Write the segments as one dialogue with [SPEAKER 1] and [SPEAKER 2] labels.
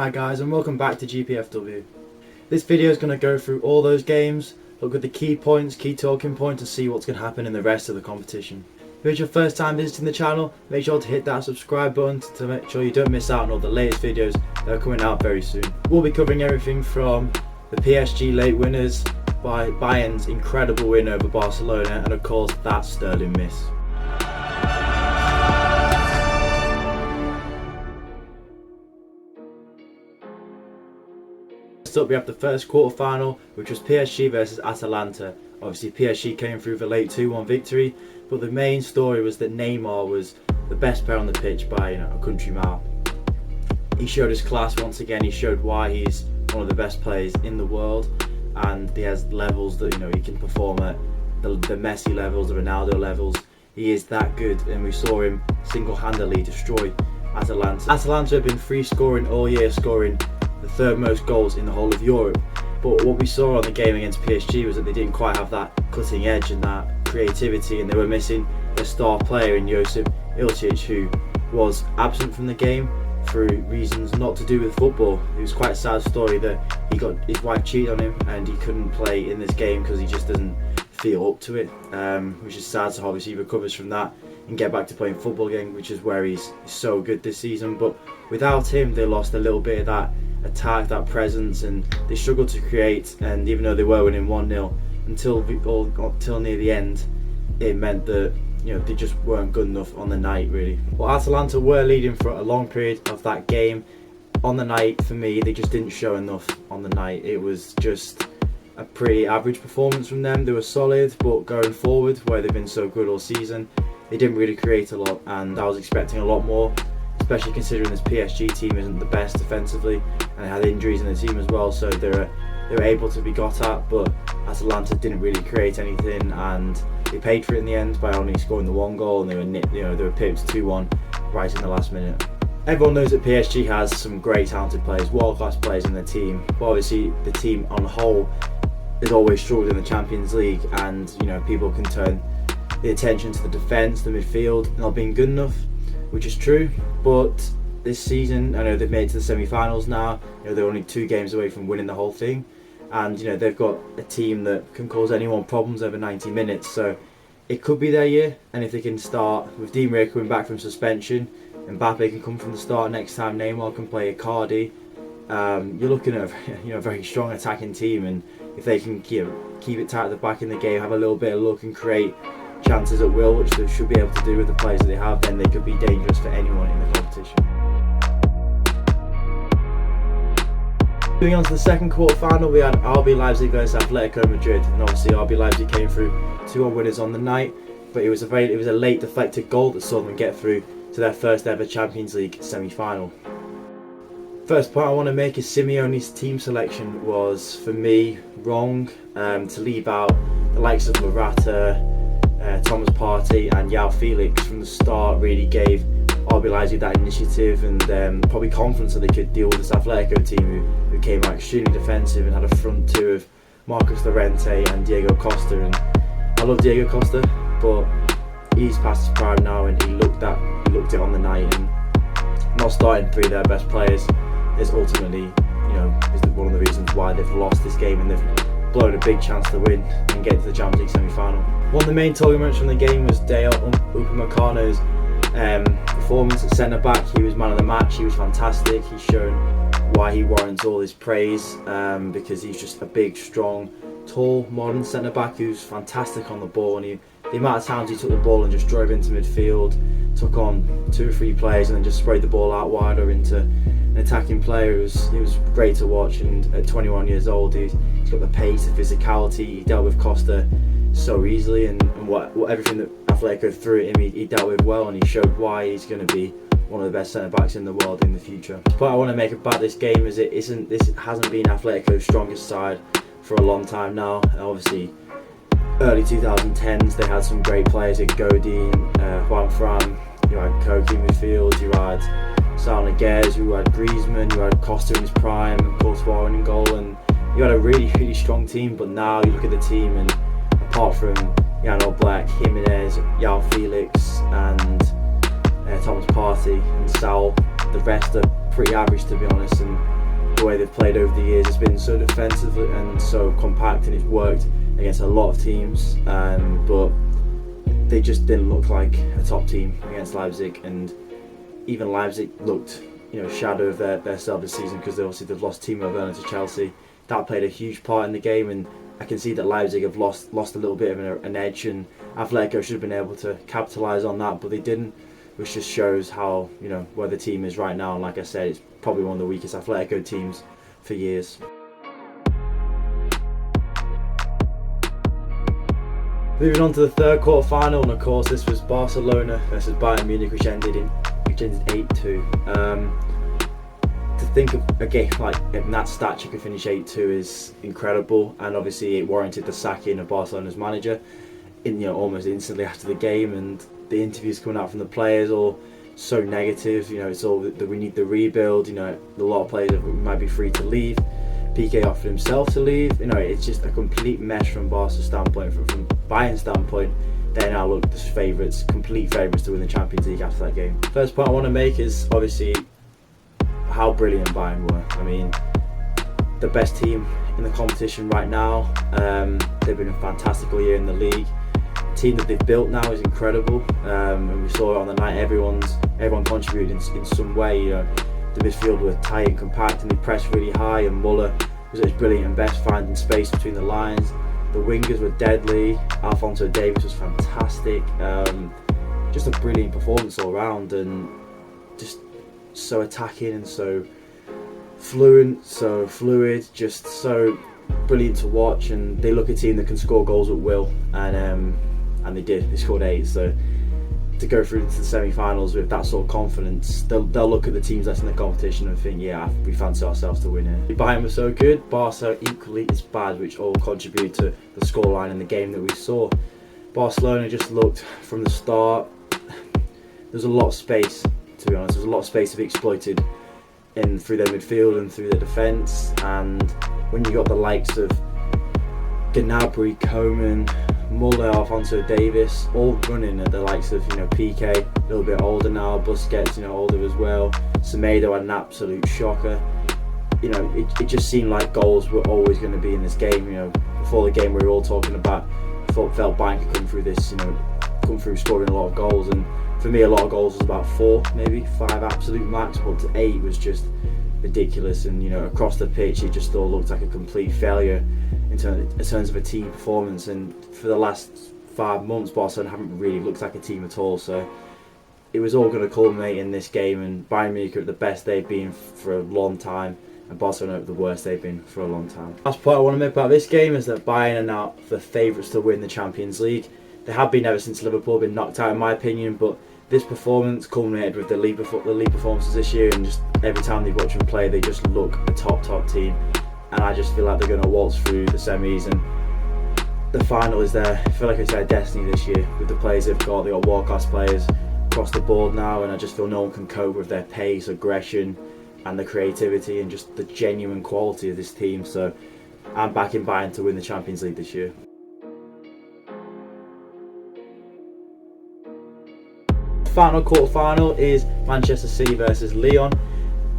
[SPEAKER 1] Hi guys, and welcome back to GPFW. This video is going to go through all those games, look at the key points, key talking points, and see what's going to happen in the rest of the competition. If it's your first time visiting the channel, make sure to hit that subscribe button to make sure you don't miss out on all the latest videos that are coming out very soon. We'll be covering everything from the PSG late winners, by Bayern's incredible win over Barcelona, and of course that Sterling miss. Next up we have the first quarter final, which was PSG versus Atalanta. Obviously PSG came through with a late 2-1 victory, but the main story was that Neymar was the best player on the pitch by a country mile. He showed his class once again. He showed why he's one of the best players in the world, and he has levels that he can perform at the Messi levels, the Ronaldo levels. He is that good, and we saw him single-handedly destroy Atalanta. Atalanta have been free scoring all year, scoring the third most goals in the whole of Europe. But what we saw on the game against PSG was that they didn't quite have that cutting edge and that creativity, and they were missing their star player in Josip Ilicic, who was absent from the game through reasons not to do with football. It was quite a sad story that his wife cheated on him and he couldn't play in this game because he just doesn't feel up to it, which is sad. So obviously he recovers from that and get back to playing football again, which is where he's so good this season. But without him, they lost a little bit of that attack, that presence, and they struggled to create. And even though they were winning 1-0 until near the end, it meant that they just weren't good enough on the night, really. Well, Atalanta were leading for a long period of that game. On the night, for me, they just didn't show enough on the night. It was just a pretty average performance from them. They were solid, but going forward, where they've been so good all season, they didn't really create a lot, and I was expecting a lot more, especially considering this PSG team isn't the best defensively, and they had injuries in the team as well, so they were able to be got at, but Atalanta didn't really create anything, and they paid for it in the end by only scoring the one goal, and they were pipped 2-1 right in the last minute. Everyone knows that PSG has some great talented players, world-class players in their team, but obviously the team on the whole has always struggled in the Champions League, and people can turn the attention to the defence, the midfield, not being good enough, which is true. But this season, I know they've made it to the semi-finals now. They're only 2 games away from winning the whole thing, and they've got a team that can cause anyone problems over 90 minutes. So it could be their year, and if they can start with Di Maria coming back from suspension, Mbappe can come from the start next time, Neymar can play Icardi, you're looking at a very strong attacking team. And if they can keep it tight at the back in the game, have a little bit of luck and create chances at will, which they should be able to do with the players that they have, then they could be dangerous for anyone in the competition. Moving on to the second quarter final, we had RB Leipzig versus Atletico Madrid, and obviously RB Leipzig came through 2-1 winners on the night, but it was a late deflected goal that saw them get through to their first ever Champions League semi-final. First point I want to make is Simeone's team selection was, for me, wrong. To leave out the likes of Morata, Thomas Partey and Joao Felix from the start really gave RB Leipzig that initiative and probably confidence that they could deal with this Atletico team who came out extremely defensive and had a front two of Marcos Llorente and Diego Costa. And I love Diego Costa, but he's past his prime now, and he looked it on the night, and not starting 3 of their best players is ultimately is one of the reasons why they've lost this game, and they've blown a big chance to win and get to the Champions League semi-final. One of the main talking points from the game was Dayot Upamecano's performance at centre-back. He was man of the match. He was fantastic. He's shown why he warrants all this praise, because he's just a big, strong, tall, modern centre-back who's fantastic on the ball, and the amount of times he took the ball and just drove into midfield, took on 2 or 3 players and then just sprayed the ball out wide or into an attacking player. It was great to watch, and at 21 years old he's got the pace, the physicality. He dealt with Costa so easily, and what everything that Atletico threw at him he dealt with well, and he showed why he's going to be one of the best centre-backs in the world in the future. The point I want to make about this game is this hasn't been Atletico's strongest side for a long time now. Obviously early 2010s they had some great players like Godin, Juan Fran, you had Koke in midfield, you had Saul Niguez, you had Griezmann, you had Costa in his prime, and Courtois in goal, and you had a really, really strong team. But now you look at the team, and apart from Jan Oblak, Jimenez, Joao Felix and Thomas Partey and Saul, the rest are pretty average, to be honest, and the way they've played over the years has been so defensive and so compact, and it's worked against a lot of teams, but they just didn't look like a top team against Leipzig, and even Leipzig looked, shadow of their start this season, because they've lost Timo Werner to Chelsea. That played a huge part in the game, and I can see that Leipzig have lost a little bit of an edge, and Athletico should have been able to capitalise on that, but they didn't, which just shows how, where the team is right now. And like I said, it's probably one of the weakest Atletico teams for years. Moving on to the third quarter final, and of course this was Barcelona versus Bayern Munich, which ended 8-2. To think of a game like in that stature could finish 8-2 is incredible, and obviously it warranted the sacking of Barcelona's manager almost instantly after the game, and the interviews coming out from the players all so negative. It's all that we need the rebuild. A lot of players might be free to leave. Piqué offered himself to leave. It's just a complete mess from Barca's standpoint. From Bayern's standpoint, they now look as complete favourites to win the Champions League after that game. First point I want to make is obviously how brilliant Bayern were. I mean, the best team in the competition right now. They've been a fantastic year in the league. The team that they've built now is incredible, and we saw it on the night. Everyone contributed in some way. The midfield were tight and compact, and they pressed really high, and Muller was at his brilliant and best, finding space between the lines. The wingers were deadly. Alphonso Davies was fantastic. Just a brilliant performance all round, and just so attacking and so fluent, so fluid, just so brilliant to watch. And they look a team that can score goals at will, and they did. They scored 8. So to go through into the semi-finals with that sort of confidence, they'll look at the teams that's in the competition and think, yeah, we fancy ourselves to win it. Bayern was so good, Barca equally as bad, which all contributed to the scoreline in the game that we saw. Barcelona just looked from the start, there's a lot of space, to be honest. There's a lot of space to be exploited through their midfield and through their defence, and when you got the likes of Gnabry, Coman, Muller, Alphonso Davies, all running at the likes of Piqué, a little bit older now, Busquets, older as well. Semedo had an absolute shocker. It just seemed like goals were always going to be in this game. Before the game, we were all talking about, felt Bayern could come through this, come through scoring a lot of goals, and for me, a lot of goals was about 4, maybe 5 absolute max, but to 8 was just ridiculous. And across the pitch, it just all looked like a complete failure in terms of a team performance. And for the last 5 months, Barcelona haven't really looked like a team at all. So it was all going to culminate in this game, and Bayern Munich are at the best they've been for a long time, and Barcelona at the worst they've been for a long time. Last point I want to make about this game is that Bayern are now the favourites to win the Champions League. They have been ever since Liverpool been knocked out, in my opinion, but this performance culminated with the league performances this year, and just every time they watch them play, they just look a top team. And I just feel like they're going to waltz through the semis, and the final is I feel like it's their destiny this year with the players they've got. They've got world-class players across the board now, and I just feel no one can cope with their pace, aggression, and the creativity, and just the genuine quality of this team. So I'm backing Bayern to win the Champions League this year. Final quarter-final is Manchester City versus Lyon.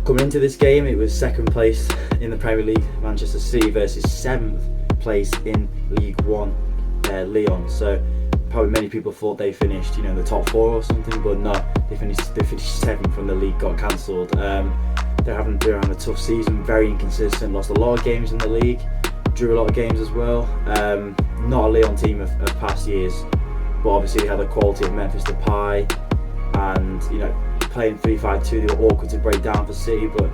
[SPEAKER 1] Coming into this game, it was second place in the Premier League, Manchester City, versus 7th place in League One, Lyon. So probably many people thought they finished, in the top 4 or something, but no, they finished 7th when the league got cancelled. They're having a tough season, very inconsistent, lost a lot of games in the league, drew a lot of games as well. Not a Lyon team of past years, but obviously they had the quality of Memphis Depay, and playing 3-5-2, they were awkward to break down for City, but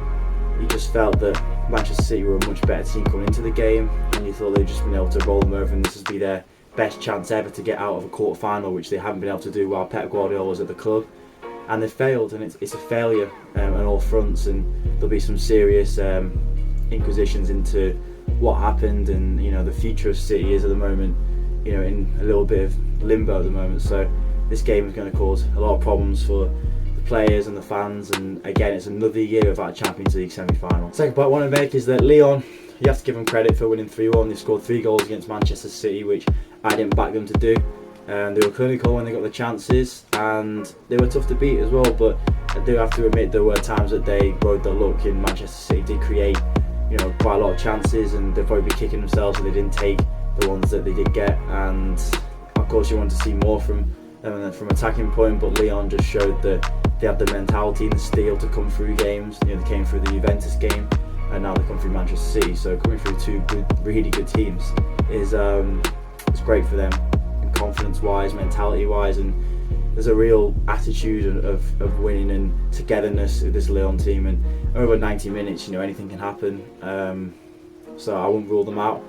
[SPEAKER 1] you just felt that Manchester City were a much better team coming into the game, and you thought they'd just been able to roll them over, and this would be their best chance ever to get out of a quarter final, which they haven't been able to do while Pep Guardiola was at the club, and they failed. And it's a failure on all fronts, and there'll be some serious inquisitions into what happened, and the future of City is at the moment in a little bit of limbo at the moment. So this game is going to cause a lot of problems for the players and the fans, and again, it's another year without a Champions League semi-final. Second point I want to make is that Lyon, you have to give them credit for winning 3-1. They scored 3 goals against Manchester City, which I didn't back them to do. They were clinical when they got the chances, and they were tough to beat as well, but I do have to admit there were times that they rode the luck, and Manchester City did create, quite a lot of chances, and they'll probably be kicking themselves if they didn't take the ones that they did get. And of course, you want to see more from them from attacking point, but Lyon just showed that they have the mentality and the steel to come through games. They came through the Juventus game, and now they come through Manchester City. So coming through two really good teams is it's great for them, and confidence-wise, mentality-wise, and there's a real attitude of winning and togetherness with this Lyon team. And over 90 minutes, anything can happen. So I wouldn't rule them out.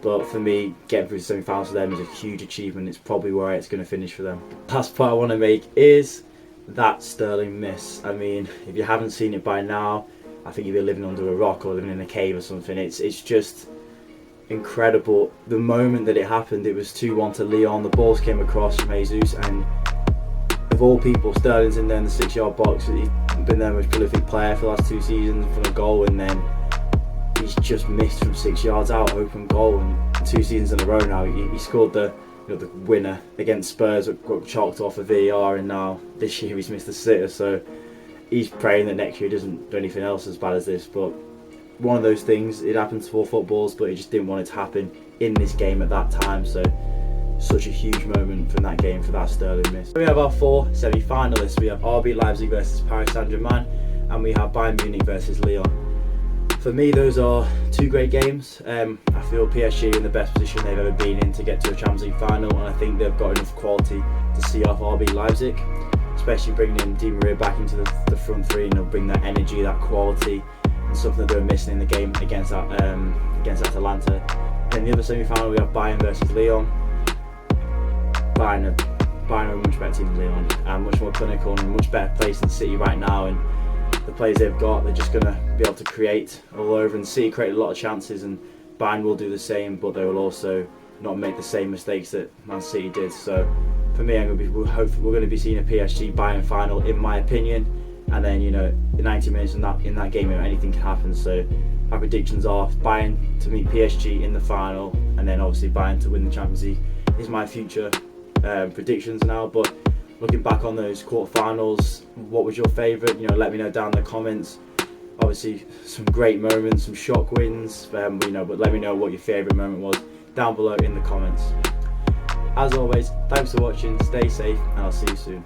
[SPEAKER 1] But for me, getting through the semi-finals for them is a huge achievement. It's probably where it's going to finish for them. Last point I want to make is that Sterling miss. I mean, if you haven't seen it by now, I think you've been living under a rock or living in a cave or something. It's just incredible. The moment that it happened, it was 2-1 to Lyon. The balls came across from Jesus, and of all people, Sterling's in there in the 6-yard box. He's been their most prolific player for the last 2 seasons from a goal, and then he's just missed from 6 yards out, open goal. And 2 seasons in a row now, he scored the winner against Spurs, got chalked off a VAR, and now this year he's missed the sitter. So he's praying that next year he doesn't do anything else as bad as this. But one of those things, it happens for footballs, but he just didn't want it to happen in this game at that time. So such a huge moment from that game for that Sterling miss. We have our 4 semi-finalists. We have RB Leipzig versus Paris Saint-Germain, and we have Bayern Munich versus Lyon. For me, those are 2 great games. I feel PSG are in the best position they've ever been in to get to a Champions League final, and I think they've got enough quality to see off RB Leipzig, especially bringing in Di Maria back into the front 3, and they'll bring that energy, that quality, and something that they were missing in the game against Atalanta. In the other semi-final, we have Bayern versus Lyon. Bayern are a much better team than Lyon, and much more clinical and much better place than City right now. And the players they've got, they're just going to be able to create all over. And City created a lot of chances, and Bayern will do the same, but they will also not make the same mistakes that Man City did. So for me, we're going to be seeing a PSG Bayern final, in my opinion. And then in 90 minutes in that game, anything can happen. So my predictions are Bayern to meet PSG in the final, and then obviously Bayern to win the Champions League is my future predictions now. But looking back on those quarterfinals, what was your favourite? Let me know down in the comments. Obviously, some great moments, some shock wins, but let me know what your favourite moment was down below in the comments. As always, thanks for watching, stay safe, and I'll see you soon.